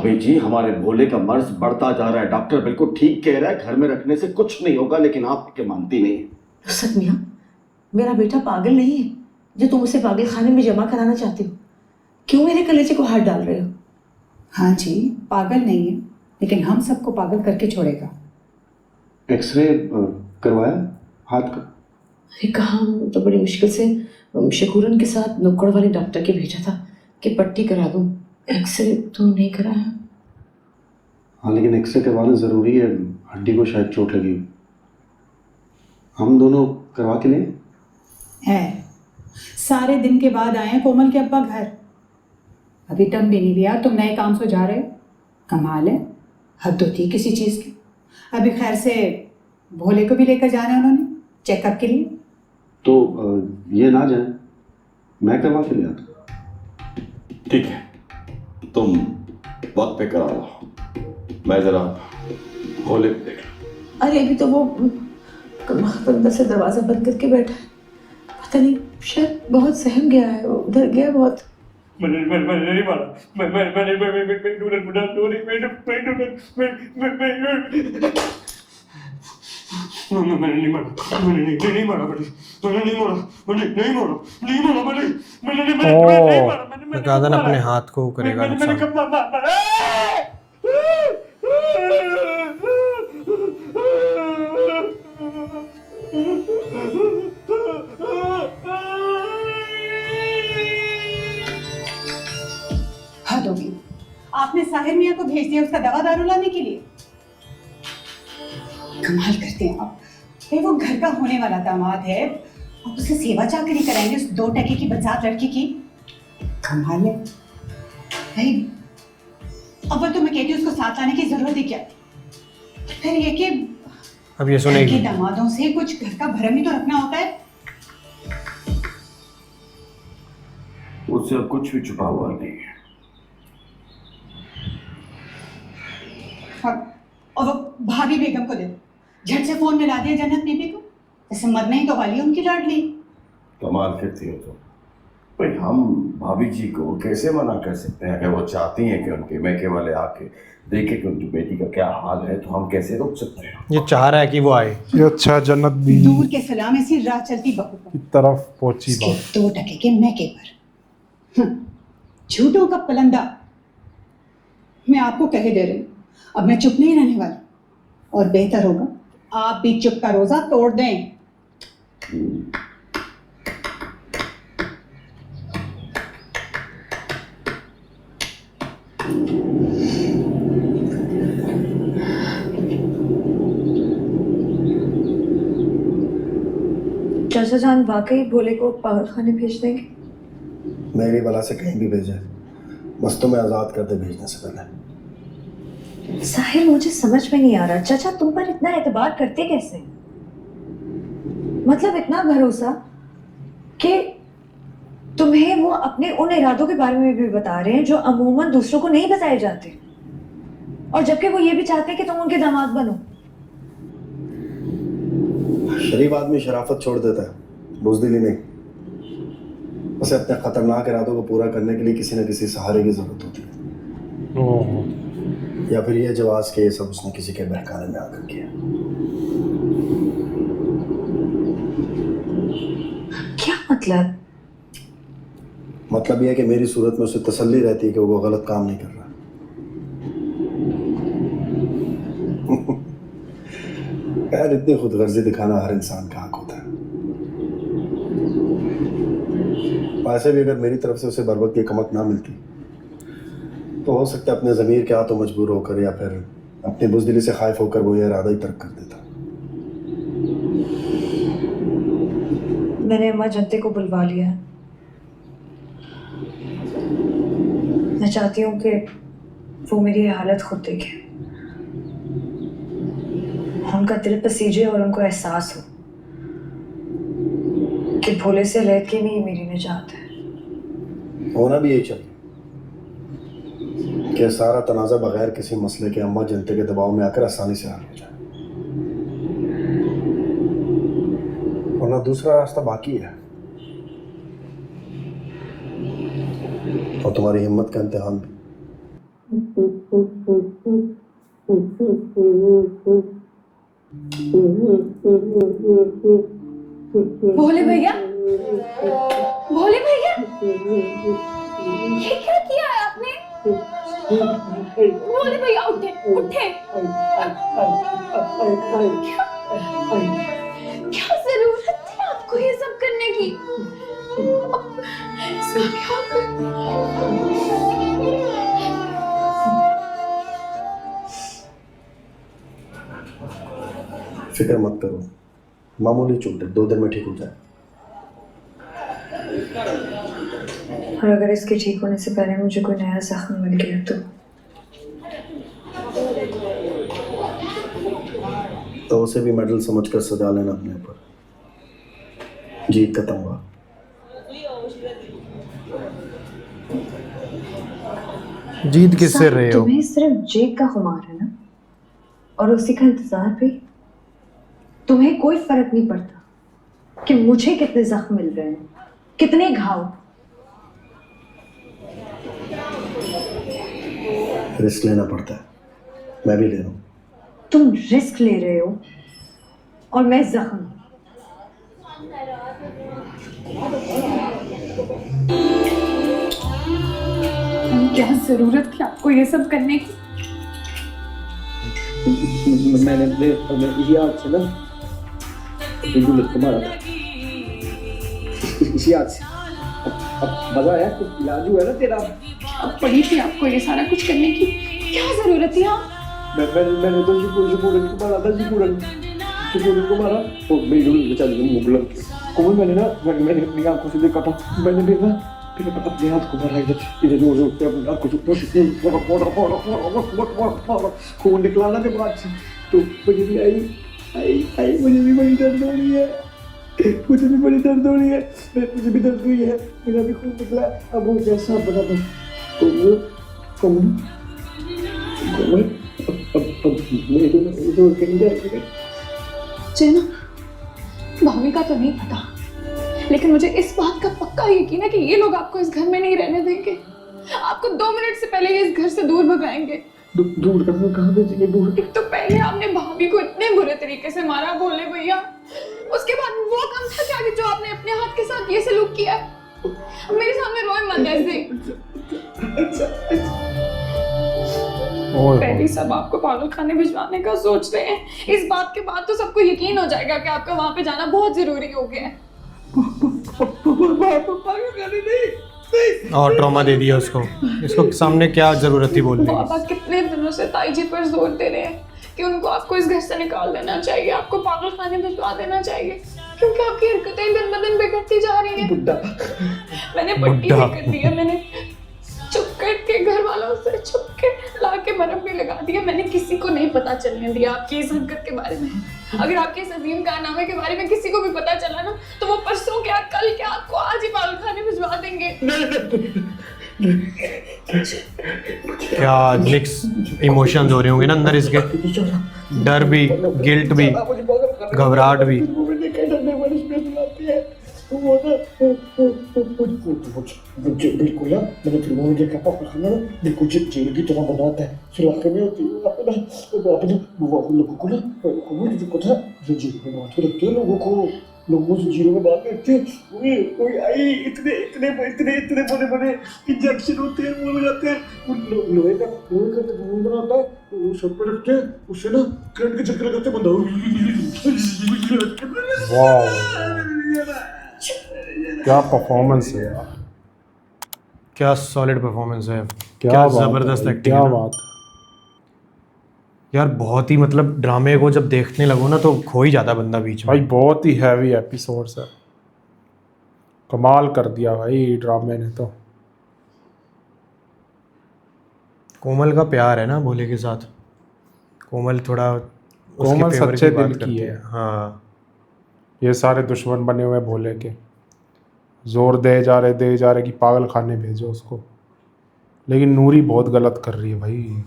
भाभी जी, हमारे भोले का मर्ज बढ़ता जा रहा है। डॉक्टर बिल्कुल ठीक कह रहा है, घर में रखने से कुछ नहीं होगा, लेकिन आप के मानती नहीं है। रुखसत मियाँ, मेरा बेटा पागल नहीं है जो तुम उसे पागल खाने में जमा कराना चाहती हो। क्यों मेरे कलेजे को हाथ डाल रहे हो? हाँ जी, पागल नहीं है, लेकिन हम सबको पागल करके छोड़ेगा। एक्सरे करवाया हाथ का? अरे कहाँ, तो बड़ी मुश्किल से शकूरन के साथ नुक्कड़ वाले डॉक्टर के भेजा था कि पट्टी करा दूं। एक्सरे तो नहीं कराया। हाँ, लेकिन एक्सरे करवाना ज़रूरी है, हड्डी को शायद चोट लगी। हम दोनों करवा के लें? है, सारे दिन के बाद आए हैं कोमल के अब्बा घर, अभी टर्म भी नहीं लिया, तुम नए काम से जा रहे हो। कमाल है, हद होती है किसी चीज़ की। अभी खैर से भोले को भी लेकर जाना है उन्होंने चेकअप के लिए। तो ये ना जाए, मैं करवा के ले आता। ठीक है, तुम वक्त पे करा लो, मैं जरा भोले को देख लूं। अरे अभी तो वो अंदर से दरवाजा बंद करके बैठा है, पता नहीं शायद बहुत सहम गया है, उधर गया बहुत। मैंने नहीं मारा, मैंने नहीं मारा। गादन अपने हाथ को करेगा नुकसान। हद होगी, आपने साहिर मियाँ को भेज दिया उसका दवा दारू लाने के लिए। कमाल करते हैं आप। भाई वो घर का होने वाला दामाद है, आप उसे सेवा चाकरी कराएंगे उस 2 टके की बदजात लड़की की। कमाल है भाई। अव्वल तो मैं कहती हूँ उसको साथ लाने की जरूरत है क्या, फिर ये कि अब ये सुनेगी। दामादों से कुछ घर का भरम ही तो रखना होता है। उससे अब कुछ भी छुपा हुआ नहीं है। और वो भाभी बेगम को दे दो, झट से फोन मिला दिया जन्नत बीबी को, जैसे मरने ही तो वाली है उनकी लाडली। कमाल करती हो तो भाई, हम भाभी जी को कैसे मना कर सकते हैं? अगर वो चाहती हैं कि उनके मैके वाले आके देखे कि उनकी बेटी का क्या हाल है, तो हम कैसे रोक सकते हैं? ये चाह रहा है कि वो आए। ये अच्छा जन्नत बीवी दूर के सलाम ऐसी राह चलती बहू की तरफ पहुंची उसके बात। 2 टके के मैके पर। झूठों का पलंदा। मैं आपको कहे दे रही हूँ, अब मैं चुप नहीं रहने वाली, और बेहतर होगा आप भी चुप का रोजा तोड़ दें। चाचा जान वाकई भोले को पागल खाने भेज देंगे? मेरी बला से कहीं भी भेजे, बस तुम्हें आज़ाद कर दे भेजने से पहले। साहिल, मुझे समझ में नहीं आ रहा, चाचा तुम पर इतना एतबार करते कैसे? मतलब इतना भरोसा कि तुम्हें वो अपने उन इरादों के बारे में भी बता रहे हैं जो अमूमन दूसरों को नहीं बताए जाते, और जबकि वो ये भी चाहते हैं कि तुम उनके दामाद बनो। शरीफ आदमी शराफत छोड़ देता है, बुज़दिली नहीं। उसे अपने खतरनाक इरादों को पूरा करने के लिए किसी न किसी सहारे की जरूरत होती है, या फिर ये जवाब कि ये सब उसने किसी के बहकाने में आकर किया। क्या मतलब? मतलब यह है कि मेरी सूरत में उसे तसल्ली रहती है कि वो गलत काम नहीं कर रहा। यार, इतनी खुदगर्जी दिखाना हर इंसान का हक होता है। वैसे भी अगर मेरी तरफ से उसे बरवक्त की कमक ना मिलती तो हो सकता है अपने ज़मीर के हाथों मजबूर होकर या फिर अपनी बुज़दिली से खाइफ होकर वो ये इरादा ही तर्क कर देता। मैंने अम्मा जनते को बुलवा लिया। मैं चाहती हूँ कि वो मेरी हालत खुद देखे, उनका दिल पसीजे और उनको एहसास हो कि भोले से लैद के नहीं मेरी निजात है। होना भी यही चाहिए कि सारा तनाज़ा बगैर किसी मसले के अम्मा जनते के दबाव में आकर आसानी से हल हो जाए, वरना दूसरा रास्ता बाकी है और तुम्हारी हिम्मत का इम्तिहान भी। भोले भैया, भोले भैया, ये क्या किया है आपने? भोले भैया उठे, उठे। क्या जरूरत थी आपको ये सब करने की? फिक्र मत करो, मामूली चोट है, 2 दिन में ठीक हो जाए। और अगर इसके ठीक होने से पहले मुझे कोई नया जख्म मिल गया तो उसे भी मेडल समझकर सजा लेना अपने ऊपर। जीत का तमगा। जीत किससे रहे हो? तुम्हें सिर्फ जेक का खुमार है ना, और उसी का इंतजार भी। तुम्हें कोई फर्क नहीं पड़ता कि मुझे कितने जख्म मिल रहे हैं, कितने घाव। रिस्क लेना पड़ता है, मैं भी ले रहा हूँ। तुम रिस्क ले रहे हो और मैं जख्म। क्या जरूरत थी आपको ये सब करने की? मैंने इसी हाथ से ना बुलेट को मारा था, इसी हाथ से। अब मजा आया, कुछ इलाज हुआ ना तेरा। अब पड़ी थी आपको ये सारा कुछ करने की? क्या जरूरत थी? हाँ, मैंने तो शिपुरन को मारा था, शिपुरन को मारा। तो मेरी बेचारी मुगलन को मैंने अपनी आंखों से देखा था। मैंने देखा फिर अपने हाथ को मारा, इधर जोर जोर से अपने हाथ को खून निकला ना दिमाग से। तो मुझे भी आई मुझे भी बड़ी दर्द हो रही है, मुझे भी बड़ी दर्द हो रही है, मुझे भी दर्द हुई है, मेरा भी खून निकला। अब वो कैसा बना था कोमल चेना, भाभी का तो नहीं पता, लेकिन मुझे इस बात का पक्का यकीन है कि ये लोग आपको इस घर में नहीं रहने देंगे। आपको 2 मिनट से पहले ये इस घर से दूर भगाएंगे। दूर कहाँ भेजेंगे? दूर एक तो पहले आपने भाभी को इतने बुरे तरीके से मारा भोले भैया, उसके बाद वो कम था क्या कि जो आपने अपने हाथ के साथ ये सलूक किया। मेरे सामने रोए मत ऐसे। पहले सब आपको पागल खाने भिजवाने का सोच रहे हैं, इस बात के बाद तो सबको यकीन हो जाएगा कि आपका वहां पे जाना बहुत जरूरी हो गया है। और ट्रॉमा दे दिया उसको। इसको सामने क्या जरूरत थी बोलने की? पापा कितने दिनों से ताई जी पर जोर दे रहे हैं कि उनको आपको इस घर से निकाल देना चाहिए, आपको पागल खाने भिजवा देना चाहिए, क्योंकि आपकी हरकतें दिन ब दिन बिगड़ती जा रही हैं। मैंने पट्टी भी कर दी है, मैंने चुप करके घर वालों से छुप के ला के बर्फ भी लगा दिया। मैंने किसी को नहीं पता चलने दिया आपकी इस हरकत के बारे में। अगर आपके इस अजीम कारनामे के बारे में किसी को भी पता चला ना, तो वो परसों क्या कल क्या आपको आज ही पागल खाने भिजवा देंगे। क्या मिक्स इमोशंस हो रहे होंगे ना अंदर इसके, डर भी, गिल्ट भी, घबराहट भी। बिल्कुल ना, मैंने फिल्मों में देखा पापा खाना ना बिल्कुल जेल की तरह बनाता है, सुलाखे में होती है अपने लोगों को ना, को था जो जेल में बांध के रखते हैं लोगों से जीरो में बांध के रखते हैं। इतने बड़े इंजेक्शन होते हैं, वो लगाते हैं, लोहे का धुआं बनाता है, वो सब पे रखते हैं, उससे ना करंट के झटके लगाते हैं, बंदा क्या परफॉर्मेंस है यार, क्या सॉलिड परफॉर्मेंस है, क्या क्या बात जबरदस्त है, एक्टिंग क्या है ना बात। यार। बहुत ही मतलब ड्रामे को जब देखने लगो ना तो खो ही जाता बंदा बीच में। भाई बहुत ही हैवी एपिसोड्स है, कमाल कर दिया भाई ड्रामे ने तो। कोमल का प्यार है ना भोले के साथ, कोमल थोड़ा उसके कोमल फेवर सच्चे की बात दिल की करती है। हाँ, ये सारे दुश्मन बने हुए हैं भोले के, जोर दे जा रहे कि पागल खाने भेजो उसको, लेकिन नूरी बहुत गलत कर रही है भाई।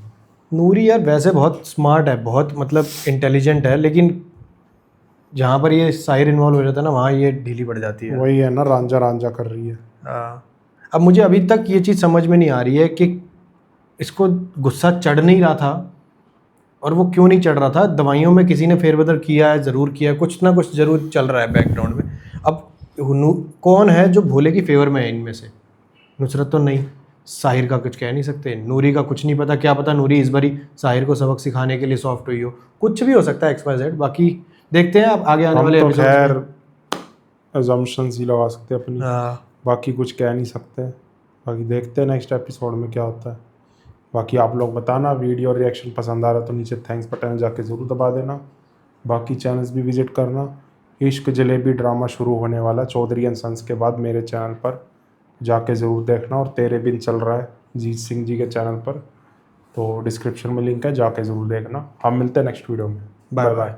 नूरी यार वैसे बहुत स्मार्ट है, बहुत मतलब इंटेलिजेंट है, लेकिन जहाँ पर ये साहिर इन्वॉल्व हो जाता है ना वहाँ ये ढीली पड़ जाती है। वही है ना, रांझा रांझा कर रही है। हाँ। अब मुझे अभी तक ये चीज़ समझ में नहीं आ रही है कि इसको गुस्सा चढ़ नहीं रहा था, और वो क्यों नहीं चढ़ रहा था, दवाइयों में किसी ने फेरबदल किया है, ज़रूर किया है, कुछ ना कुछ ज़रूर चल रहा है बैकग्राउंड में। अब कौन है जो भोले की फेवर में है इनमें से? नुसरत तो नहीं, साहिर का कुछ कह नहीं सकते, नूरी का कुछ नहीं पता, क्या पता नूरी इस बारी साहिर को सबक सिखाने के लिए सॉफ्ट हुई हो, कुछ भी हो सकता है XYZ। बाकी देखते हैं अब आगे आने हम वाले तो एपिसोड्स खैर में। assumptions ही लगा सकते हैं अपनी, हाँ, बाकी कुछ कह नहीं सकते। बाकी देखते हैं नेक्स्ट एपिसोड में क्या होता है। बाकी आप लोग बताना, वीडियो और रिएक्शन पसंद आ रहा तो नीचे थैंक्स बटन जाके ज़रूर दबा देना। बाकी चैनल्स भी विजिट करना। इश्क जलेबी ड्रामा शुरू होने वाला चौधरी एंड सन्स के बाद मेरे चैनल पर जाके ज़रूर देखना, और तेरे बिन चल रहा है जीत सिंह जी के चैनल पर, तो डिस्क्रिप्शन में लिंक है, जाके ज़रूर देखना। हम मिलते हैं नेक्स्ट वीडियो में। Bye bye.